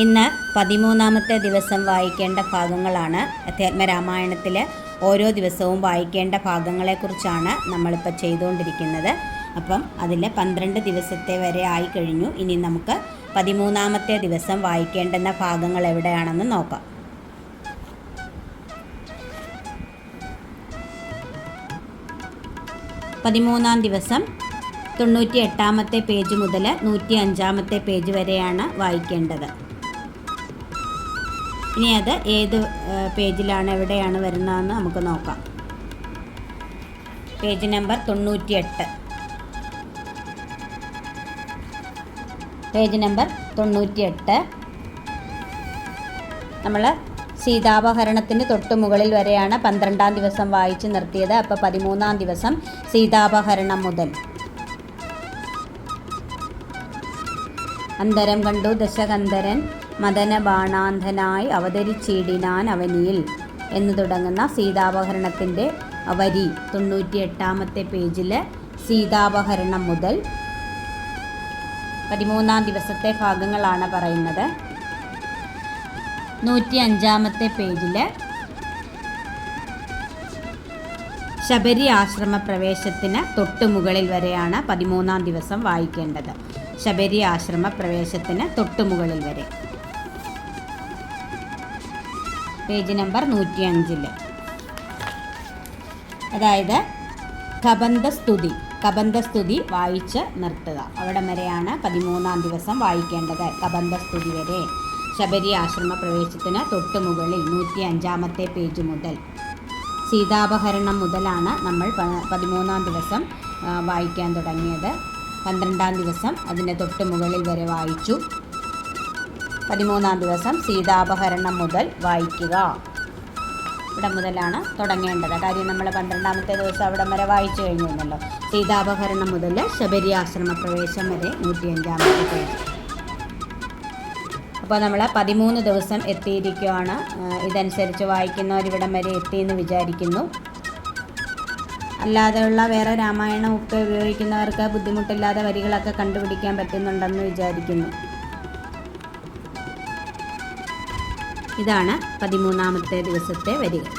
ഇന്ന് 13-ാമത്തെ ദിവസം വായിക്കേണ്ട ഭാഗങ്ങളാണ്. അധ്യാത്മരാമായണത്തിലെ ഓരോ ദിവസവും വായിക്കേണ്ട ഭാഗങ്ങളെക്കുറിച്ചാണ് നമ്മളിപ്പോൾ ചെയ്തുകൊണ്ടിരിക്കുന്നത്. അപ്പം അതിൽ 12 ദിവസത്തെ വരെ ആയിക്കഴിഞ്ഞു. ഇനി നമുക്ക് 13-ാമത്തെ ദിവസം വായിക്കേണ്ടുന്ന ഭാഗങ്ങൾ എവിടെയാണെന്ന് നോക്കാം. പതിമൂന്നാം ദിവസം 98-ാമത്തെ പേജ് മുതൽ 105-ാമത്തെ പേജ് വരെയാണ് വായിക്കേണ്ടത്. ഇനി അത് ഏത് പേജിലാണ് എവിടെയാണ് വരുന്നതെന്ന് നമുക്ക് നോക്കാം. Page number 98. പേജ് നമ്പർ 98 നമ്മൾ സീതാപഹരണത്തിന് തൊട്ട് മുകളിൽ വരെയാണ് 12-ാം ദിവസം വായിച്ച് നിർത്തിയത്. അപ്പോൾ 13-ാം ദിവസം സീതാപഹരണം മുതൽ. അന്തരം കണ്ടു ദശകന്ധരൻ മദനബാണാന്ധനായി അവതരിച്ചിടിനാൻ അവനിയിൽ എന്ന് തുടങ്ങുന്ന സീതാപഹരണത്തിൻ്റെ വരി 98-ാമത്തെ പേജിൽ സീതാപഹരണം മുതൽ 13-ാം ദിവസത്തെ ഭാഗങ്ങളാണ് പറയുന്നത്. 105-ാമത്തെ പേജിൽ ശബരി ആശ്രമ പ്രവേശത്തിന് തൊട്ട് മുകളിൽ വരെയാണ് 13-ാം ദിവസം വായിക്കേണ്ടത്. ശബരി ആശ്രമ പ്രവേശത്തിന് തൊട്ട് മുകളിൽ വരെ. Page number 105. അതായത് കബന്ധസ്തുതി വായിച്ച് നിർത്തുക. അവിടം വരെയാണ് 13-ാം ദിവസം വായിക്കേണ്ടത്. കബന്ധസ്തുതി വരെ. ശബരി ആശ്രമ പ്രവേശത്തിന് തൊട്ട് മുകളിൽ 105-ാമത്തെ പേജ് മുതൽ. സീതാപഹരണം മുതലാണ് നമ്മൾ 13-ാം ദിവസം വായിക്കാൻ തുടങ്ങിയത്. 12-ാം ദിവസം അതിൻ്റെ തൊട്ട് മുകളിൽ വരെ വായിച്ചു. 13-ാം ദിവസം സീതാപഹരണം മുതൽ വായിക്കുക. ഇവിടെ മുതലാണ് തുടങ്ങേണ്ടത്. കാര്യം നമ്മൾ 12-ാമത്തെ ദിവസം അവിടം വരെ വായിച്ചു കഴിഞ്ഞിരുന്നല്ലോ. സീതാപഹരണം മുതൽ ശബരി ആശ്രമ പ്രവേശം വരെ 105-ാമത്തെ പേജ്. അപ്പോൾ നമ്മൾ 13 ദിവസം എത്തിയിരിക്കുകയാണ്. ഇതനുസരിച്ച് വായിക്കുന്നവരിവിടം വരെ എത്തിയെന്ന് വിചാരിക്കുന്നു. അല്ലാതെയുള്ള വേറെ രാമായണം ഒക്കെ ഉപയോഗിക്കുന്നവർക്ക് ബുദ്ധിമുട്ടില്ലാതെ വരികളൊക്കെ കണ്ടുപിടിക്കാൻ പറ്റുന്നുണ്ടെന്ന് വിചാരിക്കുന്നു. ഇതാണ് 13-ാമത്തെ ദിവസത്തെ വരികൾ.